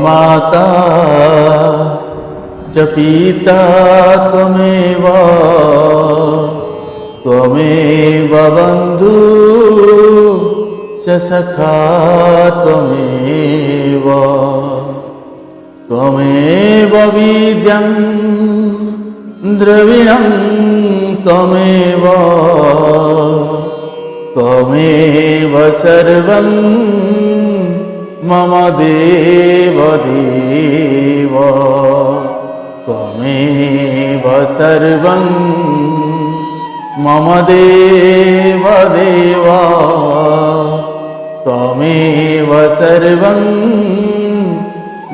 माता च पिता त्वमेव त्वमेव बन्धु च सखा त्वमेव त्वमेव विद्यं द्रविणं त्वमेव त्वमेव सर्वं मम देव देव त्वमेव सर्वं मम देव देव त्वमेव सर्वं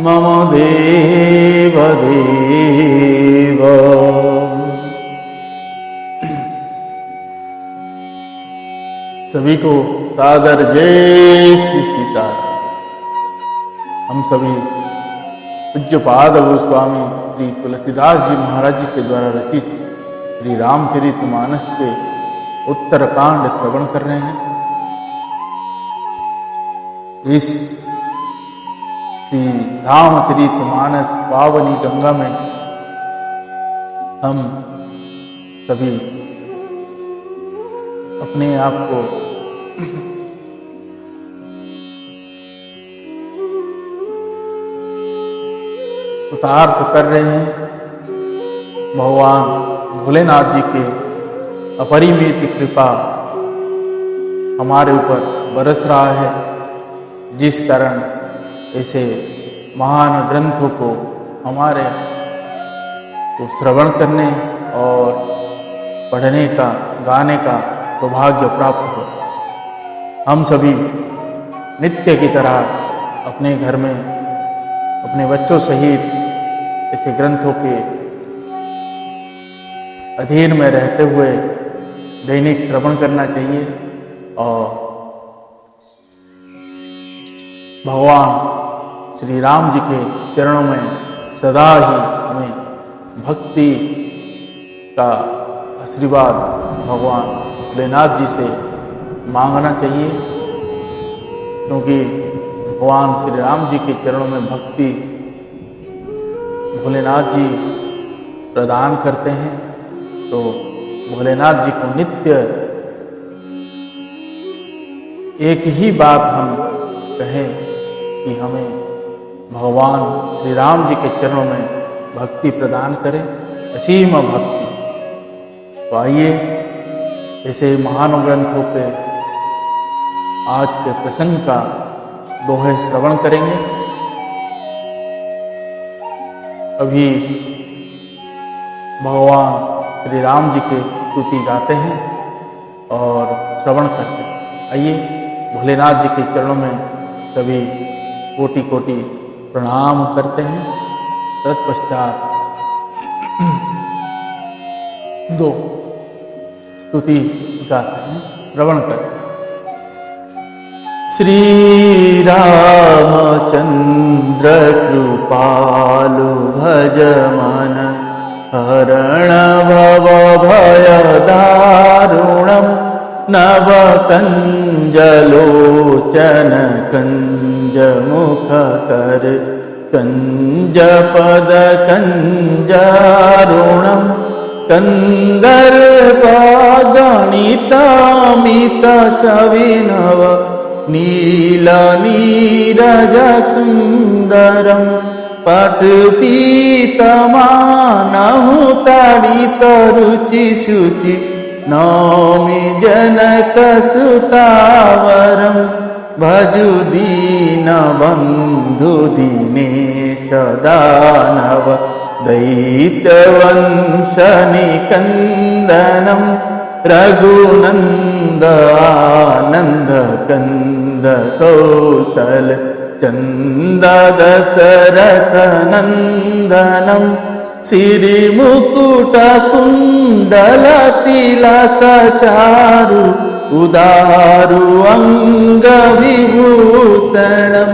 मम देव देव। सभी को सादर जय श्री सीताराम। हम सभी पूज्यपाद गोस्वामी श्री तुलसीदास जी महाराज जी के द्वारा रचित श्री रामचरितमानस के उत्तरकांड श्रवण कर रहे हैं। इस श्री रामचरितमानस पावनी गंगा में हम सभी अपने आप को उतार्थ कर रहे हैं। भगवान भोलेनाथ जी के अपरिमित कृपा हमारे ऊपर बरस रहा है, जिस कारण ऐसे महान ग्रंथों को हमारे को श्रवण करने और पढ़ने का, गाने का सौभाग्य प्राप्त हो। हम सभी नित्य की तरह अपने घर में अपने बच्चों सहित ऐसे ग्रंथों के अधीन में रहते हुए दैनिक श्रवण करना चाहिए और भगवान श्री राम जी के चरणों में सदा ही हमें भक्ति का आशीर्वाद भगवान भोलेनाथ जी से मांगना चाहिए, क्योंकि भगवान श्री राम जी के चरणों में भक्ति भोलेनाथ जी प्रदान करते हैं। तो भोलेनाथ जी को नित्य एक ही बात हम कहें कि हमें भगवान श्री राम जी के चरणों में भक्ति प्रदान करें, असीम भक्ति। तो आइए ऐसे महान ग्रंथों पे आज के प्रसंग का दोहे श्रवण करेंगे। अभी भगवान श्री राम जी के स्तुति गाते हैं और श्रवण करते हैं। आइए भोलेनाथ जी के चरणों में सभी कोटि कोटि प्रणाम करते हैं। तत्पश्चात दो स्तुति गाते हैं, श्रवण करते हैं। श्री रामचंद्र कृपालु भज मन हरण भव भय दारुणम नव कंजलोचन कंज मुख कर कंज पद कंजारुणम कंदर्प गणितामित चविनव नील नीरज सुंदरम पट पीतमानहु ताड़ित रुचि शुचि नौमि जनक सुतावरम भजु दीन बंधु दीनेश दानव दैत्यवंश निकंदनम रघुनंद आनंद कंद कौशल चंद दशरथ नंदनम श्री मुकुट कुंडल तिलक चारु उदारु अंग विभूषणम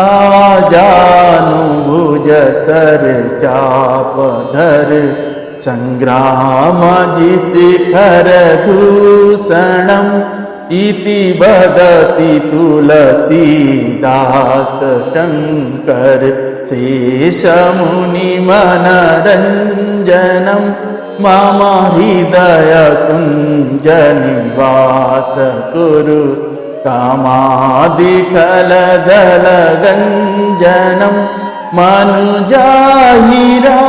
आजानु भुज सर चाप धर संग्राम जित खर दूषणम इति वदति तुलसीदास शंकर शेषमुनिमनरञ्जनं मम हृदय कुञ्ज निवास कुरु कामादिकलदलगञ्जनं मनुजाहिरा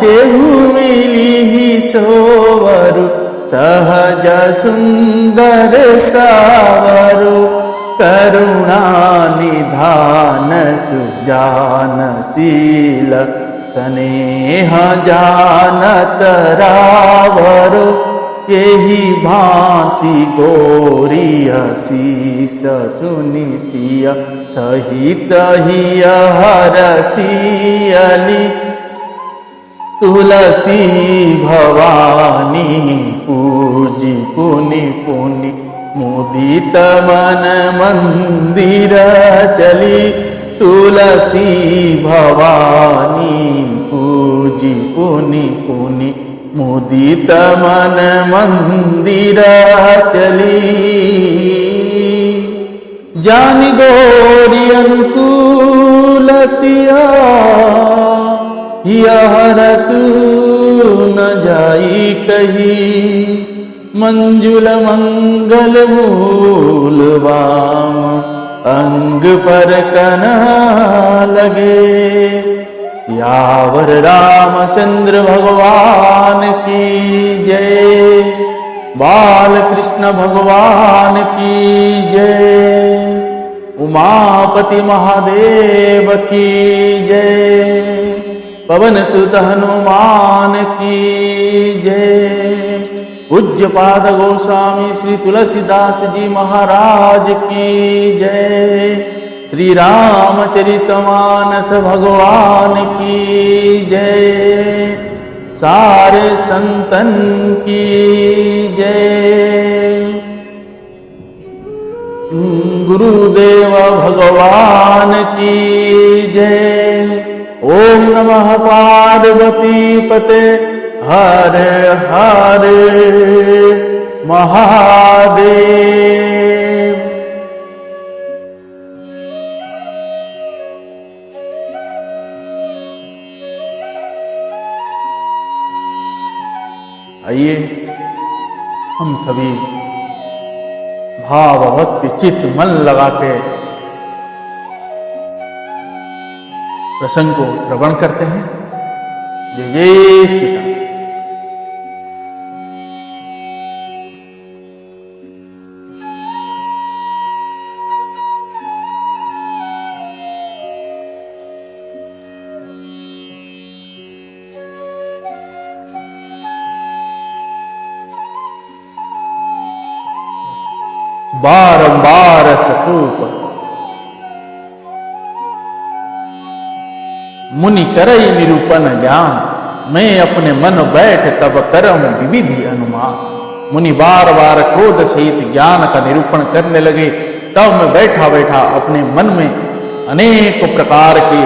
चेहु मिलिहि सोवरु सहज सुंदर सावरु करुणा निधान सुजानशील स्नेह जानत रावरु यही भांति गोरिय शीस सुनिसिय सहित हिय हरसियली तुलसी भवानी पूजी पुनि पुनि मुदित मन मंदिर चली तुलसी भवानी पूजी पुनि पुनि मुदित मन मंदिर चली जान गोरी अनुकूल सिया यह रसू न जाई कही मंजुल मंगल मूल वाम अंग पर कना लगे यावर रामचंद्र भगवान की जय बाल कृष्ण भगवान की जय उमापति महादेव की जय पवन सुत हनुमान की जय पूज्य पाद गोस्वामी श्री तुलसीदास जी महाराज की जय श्री रामचरितमानस भगवान की जय सारे संतन की जय गुरुदेव भगवान की जय ओम नमः पार्वती पते हर हर महादेव। आइए हम सभी भाव भक्ति चित्त मन लगा के प्रसंग को श्रवण करते हैं। जय जय सीता। बारंबार सपूप मुनि करई निरूपण ज्ञान मैं अपने मन बैठ तब करम विविधि अनुमान। मुनि बार बार क्रोध सहित ज्ञान का निरूपण करने लगे तब मैं बैठा बैठा अपने मन में अनेक प्रकार के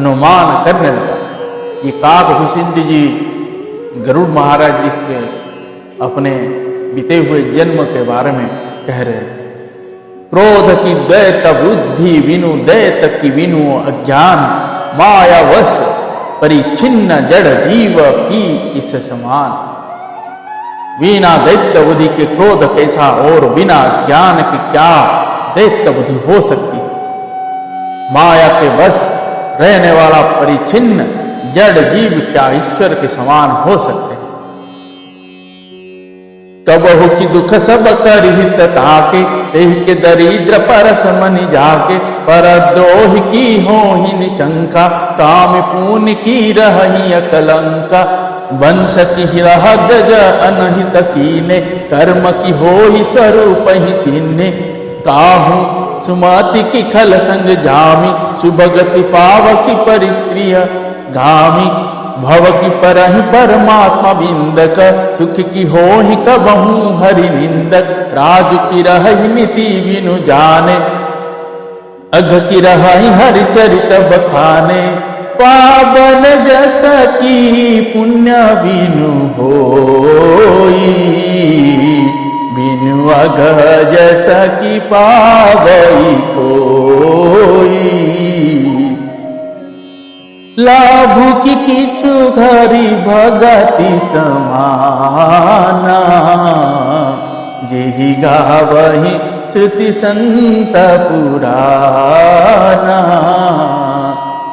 अनुमान करने लगा। ये काकभूषिंड जी गरुड़ महाराज जी के अपने बीते हुए जन्म के बारे में कह रहे। क्रोध की दैत बुद्धि विनु दैत की विनु अज्ञान माया वश परिचिन्न जड़ जीव की इस समान। बिना दैत्य बुद्धि के क्रोध कैसा और बिना ज्ञान के क्या दैत्य बुद्धि हो सकती है। माया के वश रहने वाला परिचिन्न जड़ जीव क्या ईश्वर के समान हो सकते हैं। कबहु की दुख सब कर हित ताके तेहि के दरिद्र परस मनि जाके पर द्रोह की हो ही निशंका काम पुण्य की रही अकलंका वंश की रहद ज अनहित कीने कर्म की हो ही स्वरूप ही चिन्हे काहू सुमति की खल संग जामी सुभगति पावकी परिप्रिय गामी भव की परहि परमात्मा बिंदक सुख की हो ही कबहू हरि निंदक राज की रही नीति बिनु जाने अघ की रही हरि चरित बखाने पावन जस की पुण्य बिनु होई बिनु अघ जैसा कि पावई कोई, लाभु की किछु घरी भगति समाना, जेहि गावहि श्रुति संत पुराना।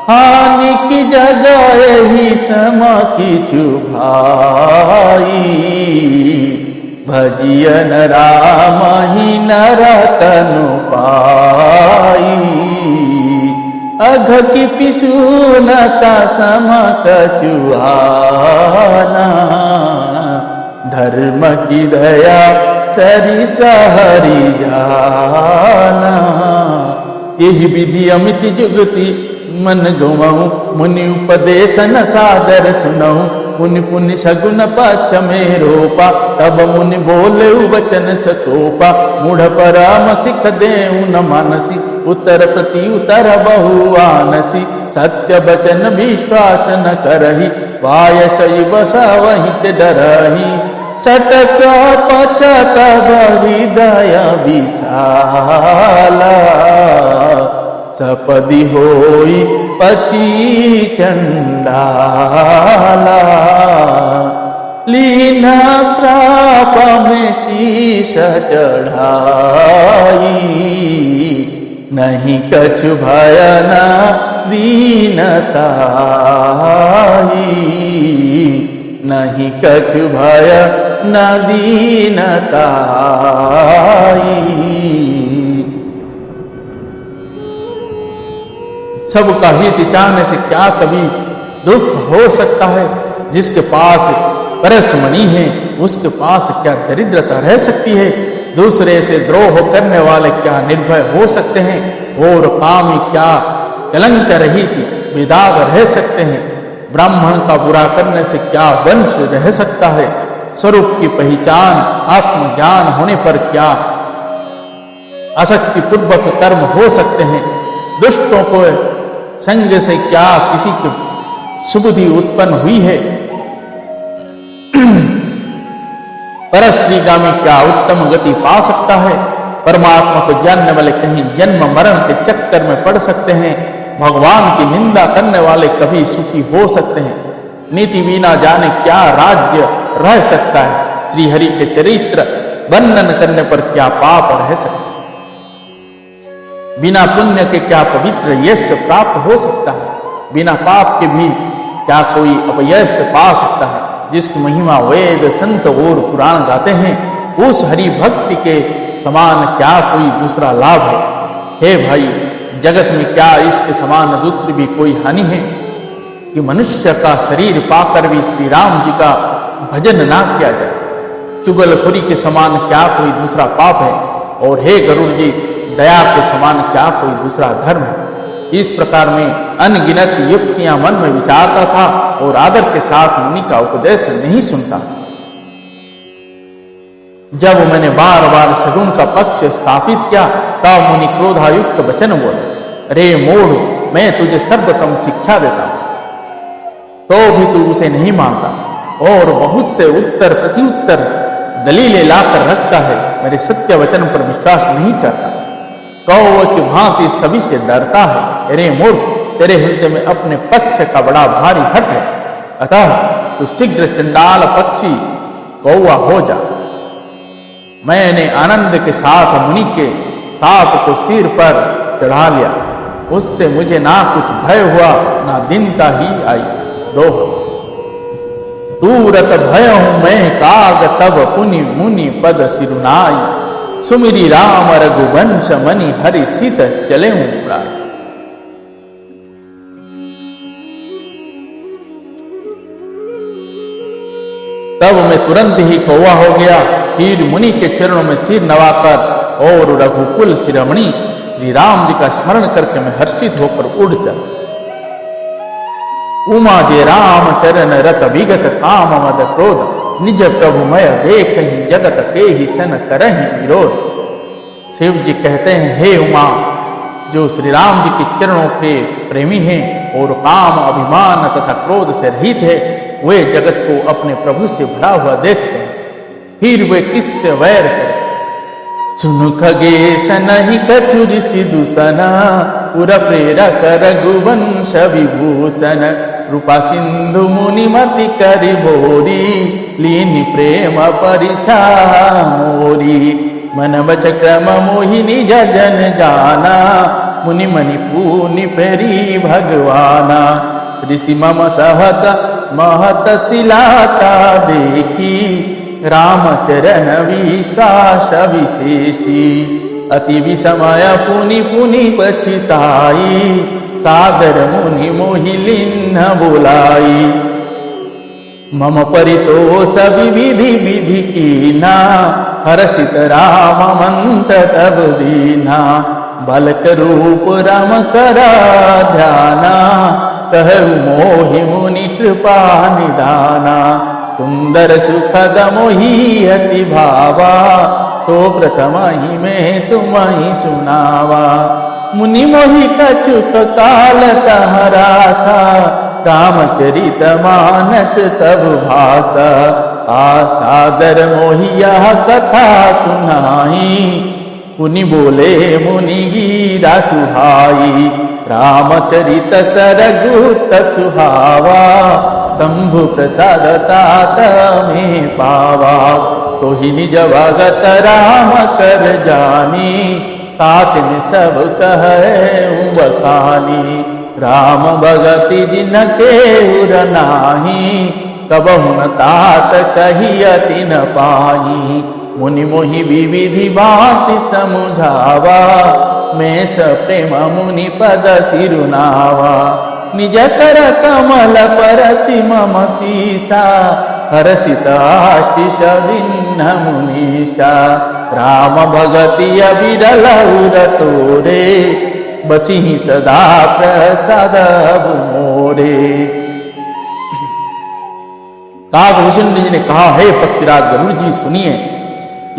हानि की जगह ही सम किछु भाई, भजियन राम ही नर तनु पाई। अघ की पिशुनता सम कछुआना, धर्म की दया सरिस हरि जाना। यही विधि अमित जुगति मन गुमऊ, मुनि उपदेश न सादर सुनऊ। मुनि पुनि सगुन पक्ष में रोपा, तब मुनि बोले वचन सतोपा। मूढ़ पराम सिख देऊ न मानसी, उत्तर प्रति उत्तर बहु आनसी। सत्य बचन विश्वास न करही, वाय शैव सवहि ते डरही। सट स्वपच तब हृदय विशाला, सपदि होई पची चंडाला। लीना श्राप में शीश चढ़ाई, नहीं कछु भय न दीनताई। नहीं कछु भय न दीनताई। सबका हित चाहने से क्या कभी दुख हो सकता है? जिसके पास परसमणि है उसके पास क्या दरिद्रता रह सकती है? दूसरे से द्रोह करने वाले क्या निर्भय हो सकते हैं? और कामी क्या कलंक रहित बेदाग रह सकते हैं? ब्राह्मण का बुरा करने से क्या वंश रह सकता है? स्वरूप की पहचान आत्मज्ञान होने पर क्या आसक्ति पूर्वक कर्म हो सकते हैं? दुष्टों को संग से क्या किसी की सुबुद्धि उत्पन्न हुई है? परस्त्रीगामी क्या उत्तम गति पा सकता है? परमात्मा को जानने वाले कहीं जन्म मरण के चक्कर में पड़ सकते हैं। भगवान की निंदा करने वाले कभी सुखी हो सकते हैं। नीति बिना जाने क्या राज्य रह सकता है? श्री हरि के चरित्र वर्णन करने पर क्या पाप रह सकता है? बिना पुण्य के क्या पवित्र यश प्राप्त हो सकता है? बिना पाप के भी क्या कोई अपयश पा सकता है? जिसकी महिमा वेद संत और पुराण गाते हैं, उस हरि भक्ति के समान क्या कोई दूसरा लाभ है? हे भाई, जगत में क्या इसके समान दूसरी भी कोई हानि है कि मनुष्य का शरीर पाकर भी श्री राम जी का भजन ना किया जाए? चुगलखोरी के समान क्या कोई दूसरा पाप है? और हे गरुड़ जी, दया के समान क्या कोई दूसरा धर्म है? इस प्रकार में अनगिनत युक्तियां मन में विचारता था और आदर के साथ मुनि का उपदेश नहीं सुनता। जब मैंने बार बार सगुण का पक्ष स्थापित किया तब मुनि क्रोधायुक्त वचन बोले, रे मूढ़, मैं तुझे सर्वोत्तम शिक्षा देता हूं, तो भी तू उसे नहीं मानता और बहुत से उत्तर प्रत्युत्तर दलीलें लाकर रखता है। मेरे सत्य वचन पर विश्वास नहीं करता, कौवे की भांति सभी से डरता है। अरे मूर्ख, तेरे हृदय में अपने पक्ष का बड़ा भारी हट है, अतः तू शीघ्र चंडाल पक्षी कौवा हो जा। मैंने आनंद के साथ मुनि के सांप को सिर पर चढ़ा लिया, उससे मुझे ना कुछ भय हुआ ना दीनता ही आई। दोहा, तूरत भय हूं मैं काग तब पुनि मुनि पद सिरुनाई। सुमिरी राम रघुवंश मनि हरि सीत चले उड़ाए। तब मैं तुरंत ही कौवा हो गया, फिर मुनि के चरणों में सिर नवाकर और रघुकुल शिरोमणि श्री राम जी का स्मरण करके मैं हर्षित होकर उड़ चला। उमा जे राम चरण रत विगत काम मद क्रोध, निज प्रभुमय देख ही जगत के ही सन करहि विरोध। शिव जी कहते हैं, हे उमा, जो श्री राम जी के चरणों के प्रेमी हैं और काम अभिमान तथा क्रोध से रहित है, वे जगत को अपने प्रभु से भरा हुआ देखते हैं, फिर वे किससे वैर करें? सुनु खगेश नहीं कछुर सिदूषण पुर प्रेरक रघुवंश विभूषण रूपा सिंधु मुनिमति करि भोरी लीनि प्रेम परिछा मोरी मन बच क्रम मोहिनी जन जाना मुनि मणि पूनि पेरी भगवाना ऋषि मम सहत महत शिलाता देखी रामचरण विश्वास विशेषी अति विषमय पुनि पुनि पछिताई सादर मुनि मोहि लिन्ह बोलाई मम परितोष विधि विधि कीना हर्षित राम मंत्र तब दीना बलक रूप राम करा ध्याना कहु मोहि मुनि कृपा निधाना सुंदर सुखद मोहि अति भावा सो प्रथम ही में तुम ही सुनावा मुनि मोहि कछुक काल तहरा था रामचरित मानस तब भाषा आसादर मोहि यह कथा सुनाई मुनि बोले मुनि गीरा सुहाई रामचरित सरगुत सुहावा शंभु प्रसाद तात में पावा तो ही निज भगत राम कर जानी तात में सब कहे बखानी राम भगति जिनके उर नाही कबहु न तात कहियति न पाही मुनि मोहि विविधि बात समुझावा मैं स प्रेम मुनि पद सिरुनावा निज कर कमल परसि मम सीसा हर्षित आशीष दीन्ह मुनीषा राम भगति अविरल उर तोरे बसी सदा प्रसाद मोरे। काकभूषण जी ने कहा, हे पक्षीराज गरुड़ जी सुनिए,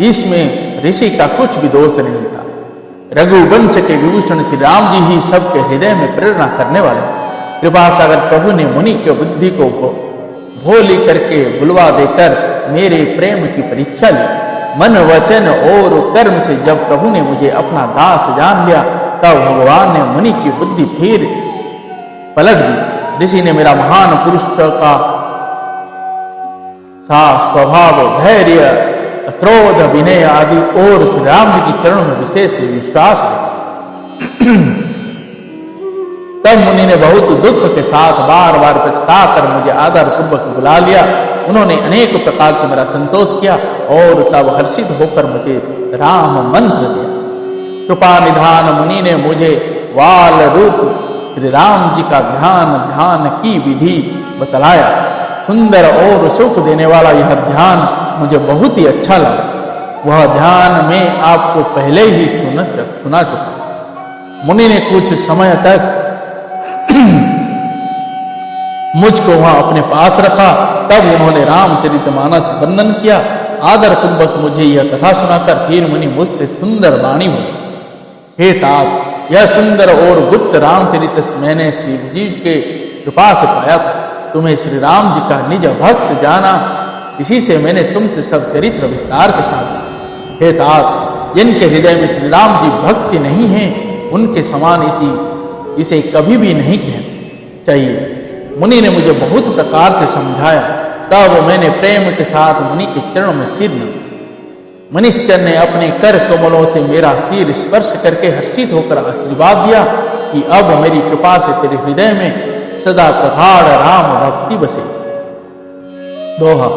इसमें ऋषि का कुछ भी दोष नहीं था। रघुवंश के विभूषण श्री राम जी ही सबके हृदय में प्रेरणा करने वाले हैं। कृपा सागर प्रभु ने मुनि की बुद्धि को भोली करके बुलवा देकर मेरे प्रेम की परीक्षा ली। मन वचन और कर्म से जब प्रभु ने मुझे अपना दास जान लिया, तब भगवान ने मुनि की बुद्धि फिर पलट दी। ऋषि ने मेरा महान पुरुष का सा स्वभाव, धैर्य, क्रोध, विनय आदि और श्री राम जी की चरणों में विशेष विश्वास है। तब मुनि ने बहुत दुख के साथ बार बार पछताकर मुझे आदर पूर्वक बुला लिया। उन्होंने अनेक प्रकार से मेरा संतोष किया और तब हर्षित होकर मुझे राम मंत्र दिया। कृपा निधान मुनि ने मुझे वाल रूप श्री राम जी का ध्यान की विधि बतलाया। सुंदर और सुख देने वाला यह ध्यान मुझे बहुत ही अच्छा लगा। वह ध्यान मैं आपको पहले ही सुना चुका। मुनि ने कुछ समय तक मुझको वहां अपने पास रखा। तब उन्होंने रामचरितमानस वर्णन किया। आदर पूर्वक मुझे यह कथा सुनाकर फिर मुनि मुझसे सुंदर वाणी बोली, हे तात, यह सुंदर और गुप्त रामचरित मैंने श्री जी के कृपा से पाया था। तुम्हें श्री राम जी का निज भक्त जाना, इसी से मैंने तुमसे सब चरित्र विस्तार के साथ। हे तात, जिनके हृदय में श्री राम जी भक्ति नहीं है, उनके समान इसे कभी भी नहीं कहना चाहिए। मुनि ने मुझे बहुत प्रकार से समझाया। तब मैंने प्रेम के साथ मुनि के चरणों में सिर नवाया। मनिश्चर ने अपने कर कमलों से मेरा सिर स्पर्श करके हर्षित होकर आशीर्वाद दिया कि अब मेरी कृपा से तेरे हृदय में सदा प्रगाढ़ राम भक्ति बसे। दोहा।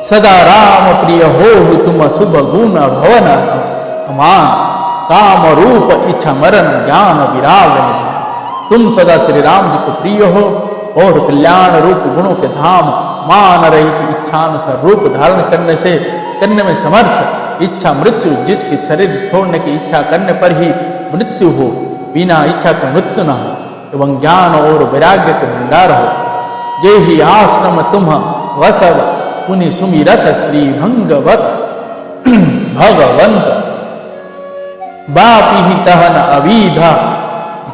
सदा राम प्रिय हो तुम शुभ गुण भवन अमान, काम रूप इच्छा मरण ज्ञान विराग निधान। तुम सदा श्री राम जी को प्रिय हो और कल्याण रूप गुणों के धाम, मान रहित इच्छानुसार रूप धारण करने में समर्थ, इच्छा मृत्यु, जिसकी शरीर छोड़ने की इच्छा करने पर ही मृत्यु हो, बिना इच्छा के मृत्यु न हो, एवं ज्ञान और वैराग्य के भंडार हो। जे ही आश्रम तुम वसव पुनि सुमिरत श्री भंगवत भगवंत, बापी ही तहन अविधा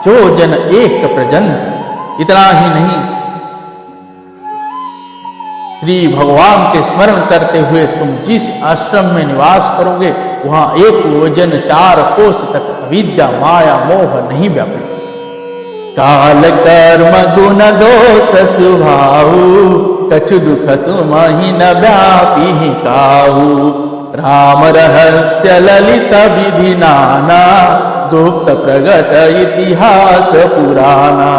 जो जन एक प्रजंत। इतना ही नहीं, श्री भगवान के स्मरण करते हुए तुम जिस आश्रम में निवास करोगे, वहाँ एक वजन 4 कोस तक अविद्या माया मोह नहीं व्यापे। काल कर्म गुण दोष सुभाऊ, कछु दुख तुम्हि न व्यापी काहू। राम रहस्य ललित विधि नाना, गुप्त प्रगट इतिहास पुराना।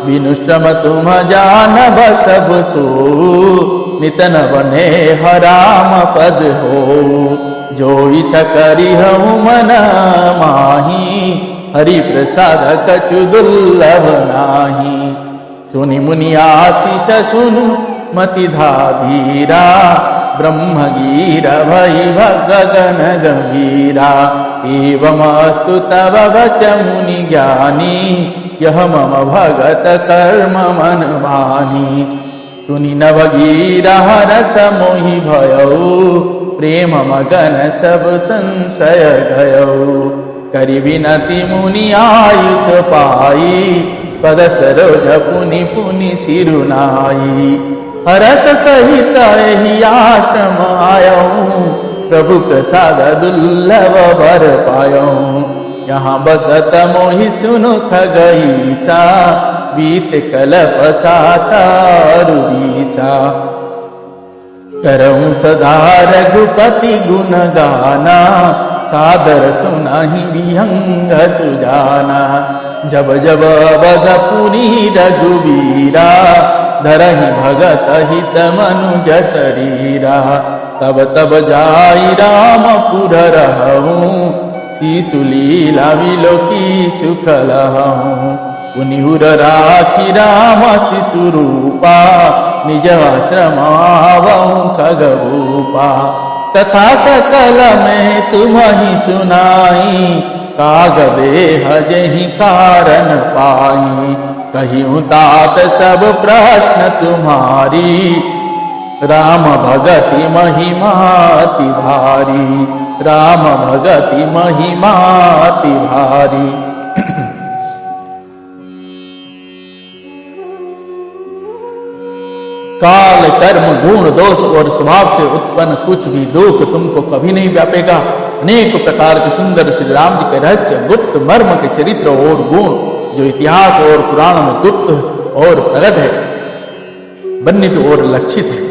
बिनु श्रम तुम जानब सब सो, नितन बने राम पद हो। जो इच्छा करी हूँ मन माही, हरि प्रसाद कछु दुर्लभ नाही। सुनि मुनि आशीष सुनु मति धाधीरा, ब्रह्म गीरा भई गगन गंभीरा। एवमस्तु तव वच मुनि ज्ञानी, यह मम भगत कर्म मन भानी। सुनि नवगीरा रस मोहि भयऊ, प्रेम मगन सब संशय गयऊ। करि विनति मुनि आयुष पाई, पद सरोज पुनि पुनि सिरुनाई। हरस सहित एहि आश्रम आयऊँ, प्रभु प्रसाद दुर्लभ वर पायऊँ। यहाँ बसत मोहि सुनु खगईसा, बीत कल्प 7 बीसा। करऊँ सदा रघुपति गुण गाना, सादर सुनाहि विहंग सुजाना। जब जब अवधपुरी रघुवीरा, धरहि भगत हित मनुज शरीरा। तब तब जाई रामपुर रहूँ, शिशुलीला विलोकी सुख लहूँ। पुनिहुर राखी राम शिशु रूपा, निज आश्रम आवऊँ खगभूपा। कथा सकल में तुम्हि सुनाई, कागदे हजहि कारण पाई। कहियूँ तात सब प्रश्न तुम्हारी, राम भगति महिमाति भारी। राम भगति महिमाति भारी। काल कर्म गुण दोष और स्वभाव से उत्पन्न कुछ भी दुख तुमको कभी नहीं व्यापेगा। अनेक प्रकार के सुंदर श्री राम जी के रहस्य, गुप्त मर्म के चरित्र और गुण जो इतिहास और पुराण में गुप्त और प्रगट है, वर्णित और लक्षित है,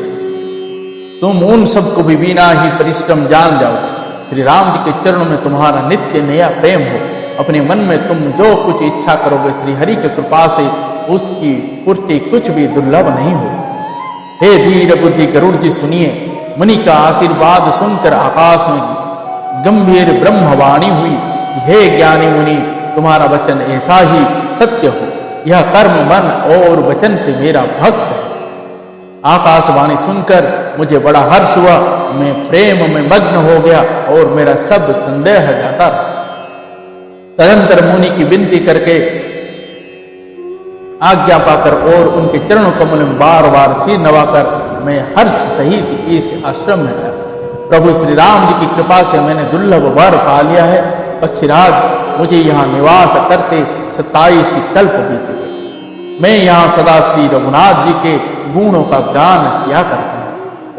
तुम उन सबको भी बिना ही परिश्रम जान जाओगे। श्री राम जी के चरणों में तुम्हारा नित्य नया प्रेम हो। अपने मन में तुम जो कुछ इच्छा करोगे, श्री हरि की कृपा से उसकी पूर्ति कुछ भी दुर्लभ नहीं हो। हे धीर बुद्धि गरुड़ जी सुनिए, मुनि का आशीर्वाद सुनकर आकाश में गंभीर ब्रह्मवाणी हुई। हे ज्ञानी मुनि, तुम्हारा वचन ऐसा ही सत्य हो। यह कर्म मन और वचन से मेरा भक्त है। आकाशवाणी सुनकर मुझे बड़ा हर्ष हुआ। मैं प्रेम में मग्न हो गया और मेरा सब संदेह जाता रहा। तदंतर मुनि की विनती करके आज्ञा पाकर और उनके चरणों कमल में बार बार सिर नवाकर मैं हर्ष सहित इस आश्रम में आया। प्रभु श्री राम जी की कृपा से मैंने दुर्लभ वर पा लिया है। पक्षीराज, मुझे यहाँ निवास करते 27 कल्प बीत गए। मैं यहाँ सदा श्री रघुनाथ जी के गुणों का गान किया करता हूँ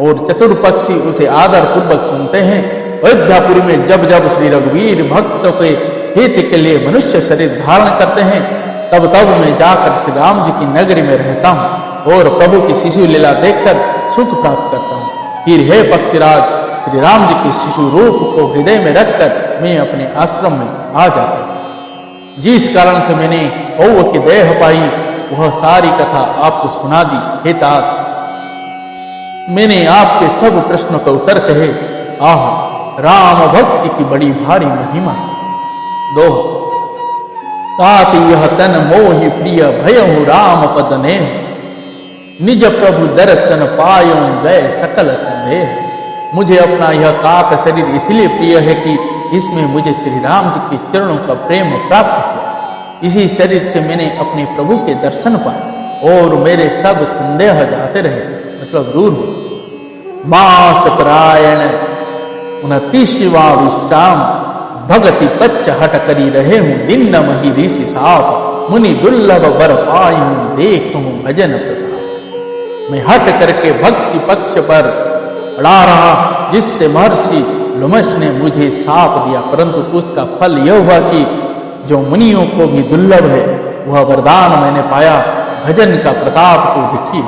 और चतुर्पक्षी उसे आदर पूर्वक सुनते हैं। अयोध्यापुरी में जब जब श्री रघुवीर भक्तों के हित के लिए मनुष्य शरीर धारण करते हैं, तब तब मैं जाकर श्री राम जी की नगरी में रहता हूँ और प्रभु की शिशु लीला देखकर सुख प्राप्त करता हूँ। फिर हे पक्षीराज, श्री राम जी के शिशु रूप को हृदय में रखकर मैं अपने आश्रम में आ जाता हूँ। जिस कारण से मैंने औव की देह पाई, वह सारी कथा आपको सुना दी। हे तात, मैंने आपके सब प्रश्नों का उत्तर कहे। आह, राम भक्ति की बड़ी भारी महिमा। दोहा। तात यह तन मोहि प्रिय भयहु राम पद ने, निज प्रभु दर्शन पायों गए सकल संदेह। मुझे अपना यह काक शरीर इसलिए प्रिय है कि इसमें मुझे श्री राम जी के चरणों का प्रेम प्राप्त हुआ। इसी शरीर से मैंने अपने प्रभु के दर्शन पाए और मेरे सब संदेह जाते रहे, मतलब दूर हुए। मास परायण 29वां विश्राम, भगति पच्च हट करी रहे हूँ दिन न मही ऋषि साप। मुनि दुर्लभ वर पाई हूँ देखूं भजन प्रताप। मैं हट करके भक्ति पक्ष पर अड़ा रहा, जिससे महर्षि लुमस ने मुझे साप दिया, परंतु उसका फल यह हुआ कि जो मुनियों को भी दुर्लभ है वह वरदान मैंने पाया। भजन का प्रताप को देखिए।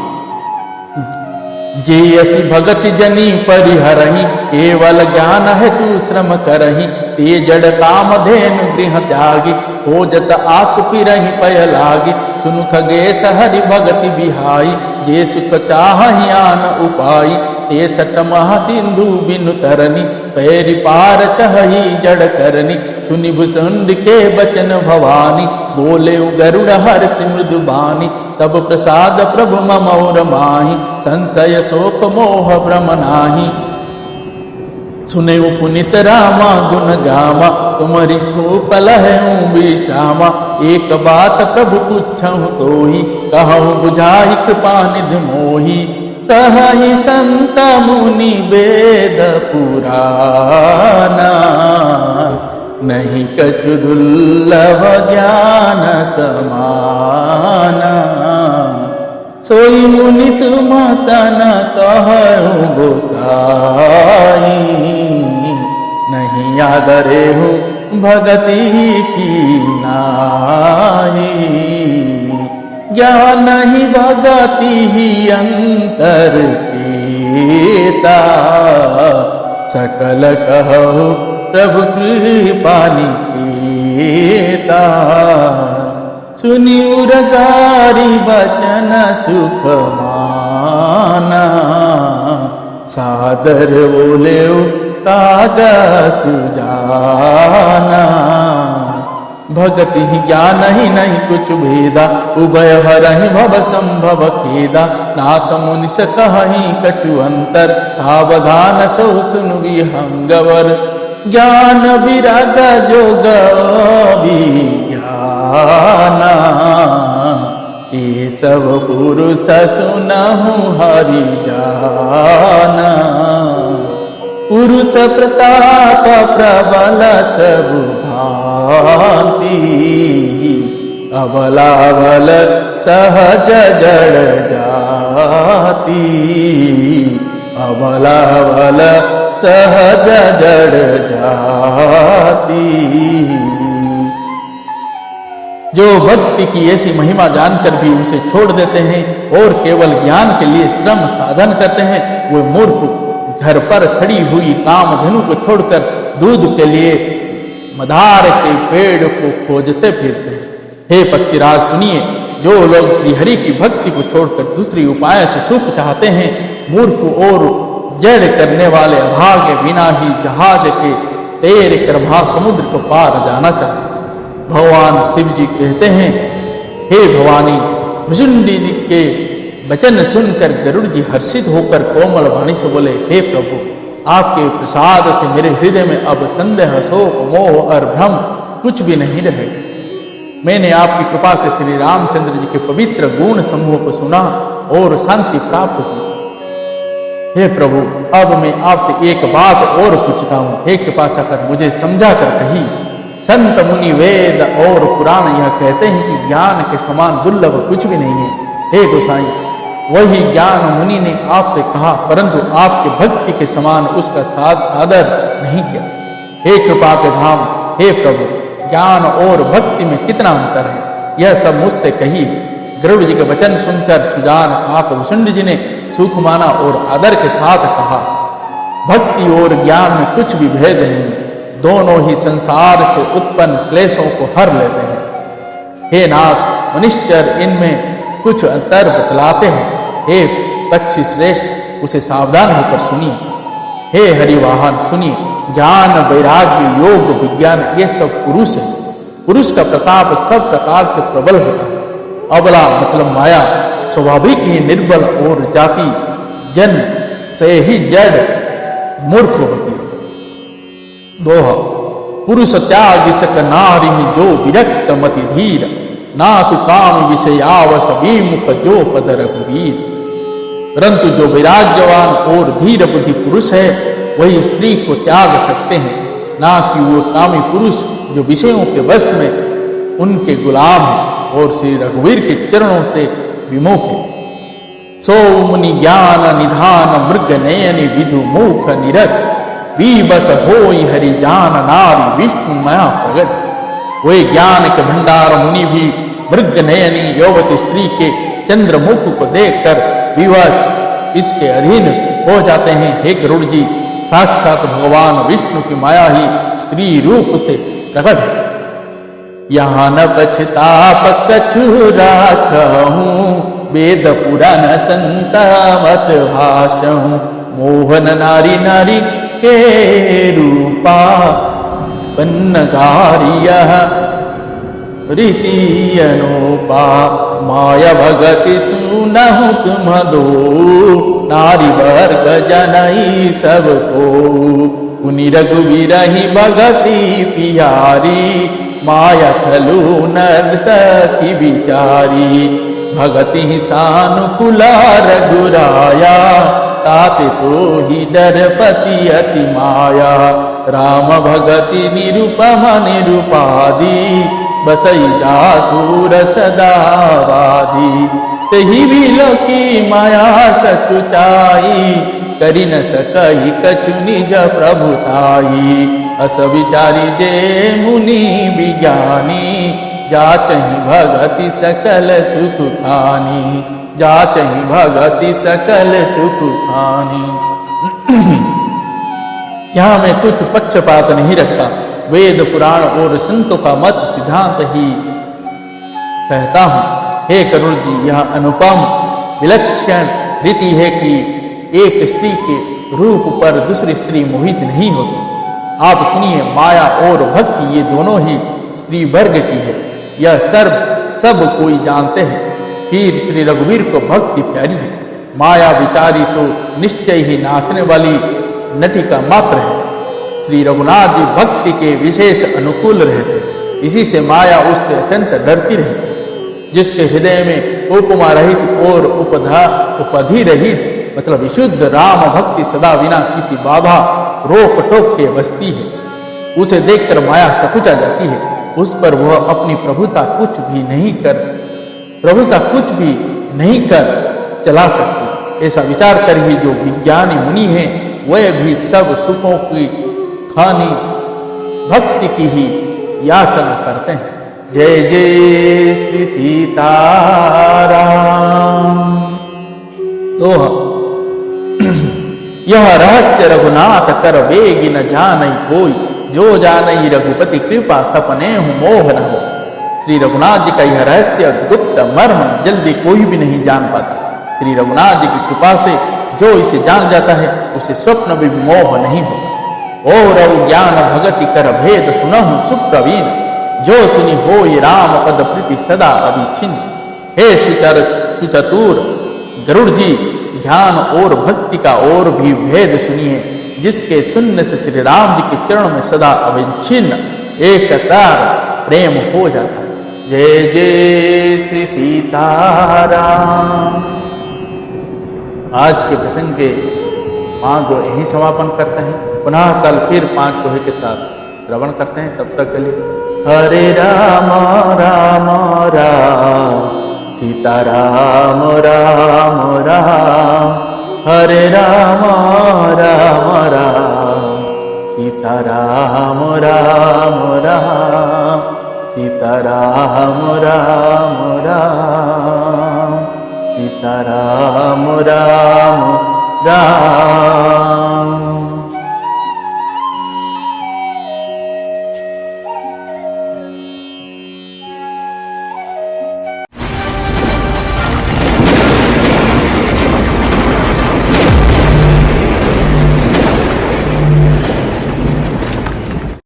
जे असि भगति जनी परिहरहि, केवल ज्ञान है तू श्रम करहि। ते जड़ काम धेनु गृह त्यागी, खोजत आकुपि रहि पय लागी। सुनु खगेश हरि भगति बिहाई, जे सुख चाहि आन उपाई। ते सट महा सिंधु बिनु तरनी, पैरि पार चहहि जड़ करनी। सुनि भुसुंड के बचन भवानी, बोले गरुड़ हर्ष मृदु बानी। तब प्रसाद प्रभु ममोर माहि, संशय शोक मोह भ्रम नाही। सुने पुनित रामा गुण गामा, तुम्हारी खूप लहऊं विश्रामा। एक बात प्रभु पूछऊं तोहि, कहूँ बुझाई कृपा निधि मोहि। कहि संत मुनि वेद पुराना, नहीं कछु दुर्लभ ज्ञान समाना। सोई मुनि तुम सन कहूँ गोसाई, नहीं आदरे हूँ भगति की नाई। ज्ञान ही भगति ही अंतर पीता, सकल कहूँ प्रभु कृपा निकेता। सुनि उरगारी बचन सुख माना, सादर बोले काग सुजाना। भगति ही ज्ञान ही नहीं कुछ भेदा, उभय हरहि भव संभव खेदा। नाथ मुनिस कहि कछु अंतर, सावधान सो सुनु विहंगवर। ज्ञान विराग जोग विज्ञाना, ये सब पुरुष सुनहु हरि जाना। पुरुष प्रताप प्रबल सब भांति, अबला बल सहज जड़ जाति। अबला बल सहज जड़ जाति। जो भक्ति की ऐसी महिमा जानकर भी उसे छोड़ देते हैं और केवल ज्ञान के लिए श्रम साधन करते हैं, वो मूर्ख घर पर खड़ी हुई कामधेनु को छोड़कर दूध के लिए मदार के पेड़ को खोजते फिरते हैं। हे पक्षीराज सुनिए, जो लोग श्री हरि की भक्ति को छोड़कर दूसरी उपाय से सुख चाहते हैं, मूर्ख और जड़ करने वाले अभागे बिना ही जहाज के तैर कर महासमुद्र को पार जाना चाहते। भगवान शिव जी कहते हैं, हे भवानी, भुजुंडी के वचन सुनकर गरुड़ जी हर्षित होकर कोमल वाणी से बोले, हे प्रभु, आपके प्रसाद से मेरे हृदय में अब संदेह, शोक, मोह और भ्रम कुछ भी नहीं रहेगा। मैंने आपकी कृपा से श्री रामचंद्र जी के पवित्र गुण समूह को सुना और शांति प्राप्त की। हे प्रभु, अब मैं आपसे एक बात और पूछता हूँ, हे कृपा कर मुझे समझा कर कही। संत मुनि वेद और पुराण यह कहते हैं कि ज्ञान के समान दुर्लभ कुछ भी नहीं है। हे गोसाई, वही ज्ञान मुनि ने आपसे कहा, परंतु आपके भक्ति के समान उसका आदर नहीं किया। हे कृपा के धाम, हे प्रभु, ज्ञान और भक्ति में कितना अंतर है, यह सब मुझसे कही। गरुड़ जी के वचन सुनकर सुजान काकभूषुंड जी ने सुख माना और आदर के साथ कहा, भक्ति और ज्ञान में कुछ भी भेद नहीं, दोनों ही संसार से उत्पन्न क्लेशों को हर लेते हैं। हे नाथ, मनुष्य इनमें कुछ अंतर बतलाते हैं। हे पक्षी श्रेष्ठ, उसे सावधान होकर सुनिए। हे हरिवाहन, सुनिए, ज्ञान, वैराग्य, योग, विज्ञान, ये सब पुरुष है। पुरुष का प्रताप सब प्रकार से प्रबल होता है। अबला मतलब माया स्वाभाविक ही निर्बल और जाति जन से ही जड़ मूर्ख होती है। दोहा, पुरुष त्याग सक नारी जो विरक्त मति धीर, ना तु काम विषयावस विमुख जो पद रघुवीर। परंतु जो वैराग्यवान और धीर बुद्धि पुरुष है, वही स्त्री को त्याग सकते हैं, ना कि वो कामी पुरुष जो विषयों के वश में उनके गुलाम है और श्री रघुवीर के चरणों से विमुख है। सो मुनि ज्ञान निधान मृग नयन विधु मुख निरख, विवश होई हरि जान नारी विष्णु मया प्रगट। वे ज्ञान के भंडार मुनि भी मृग नयनी यौवती स्त्री के चंद्रमुख को देखकर विवश इसके अधीन हो जाते हैं। हे गरुड़ जी, साक्षात भगवान विष्णु की माया ही स्त्री रूप से प्रकट है। यहाँ न पछताप कछु राखहूं, वेद पुराण संतमत भाषहूं। मोहन नारी नारी के रूपा, पन्नगारिय रीति अनुपा। माया भगति सुनहु तुम दो, नारी वर्ग जनई सबको। उनि रघुवीरहि भगति पियारी, माया खलु नर्तकी बिचारी। भगति सानुकूला रघुराया, ताते तो ही डरपति अति माया। राम भगति निरुपम निरुपादी, बसई जासूर सदावादी। तही बिलो की माया सकुचाई, करि न सकहि कछु निज प्रभुताई। अस विचारी जे मुनि विज्ञानी, जाचहि भगति सकल सुख खानी। जाचहि भगति सकल सुख खानी। यहाँ मैं कुछ पक्षपात नहीं रखता, वेद पुराण और संतों का मत सिद्धांत ही कहता हूँ। हे करुण जी, यह अनुपम विलक्षण रीति है कि एक स्त्री के रूप पर दूसरी स्त्री मोहित नहीं होती। आप सुनिए, माया और भक्ति ये दोनों ही स्त्री वर्ग की है, यह सब कोई जानते हैं। फिर श्री रघुवीर को भक्ति प्यारी है। माया विचारी तो निश्चय ही नाचने वाली नटिका मात्र है। श्री रघुनाथ जी भक्ति के विशेष अनुकूल रहते, इसी से माया उससे अत्यंत डरती रहती। जिसके हृदय में उपमा रहित और उपाधि रहित मतलब विशुद्ध राम भक्ति सदा बिना किसी बाधा रोक टोक के बसती है, उसे देखकर माया सकुचा जाती है। उस पर वह अपनी प्रभुता कुछ भी नहीं कर चला सकती। ऐसा विचार कर ही जो विज्ञानी मुनि हैं, वह भी सब सुखों की खानी भक्ति की ही याचना करते हैं। जय जय श्री सीताराम। दोहा। यह रहस्य रघुनाथ कर वेगी न जानई कोई, जो जानई रघुपति कृपा सपने हूँ मोह न हो। श्री रघुनाथ जी का यह रहस्य गुप्त मर्म जल्दी कोई भी नहीं जान पाता। श्री रघुनाथ जी की कृपा से जो इसे जान जाता है, उसे स्वप्न भी मोह नहीं होता। और ज्ञान भगति कर भेद सुनहु सुप्रवीण, जो सुनी हो ये राम पद प्रीति सदा अभिछिन्न। हे सुचतुर गरुड़ जी, ज्ञान और भक्ति का और भी भेद सुनिए, जिसके सुनने से श्री राम जी के चरणों में सदा अविच्छिन्न एक तार प्रेम हो जाता है। जय जय श्री सीताराम। आज के प्रसंग के 5 दोहे यही समापन करते हैं। पुनः कल फिर 5 दोहे के साथ श्रवण करते हैं। तब तक के लिए हरे राम राम राम, सीता राम राम राम। हरे राम राम राम, सीता राम राम राम। सीता राम राम राम, सीता राम राम राम।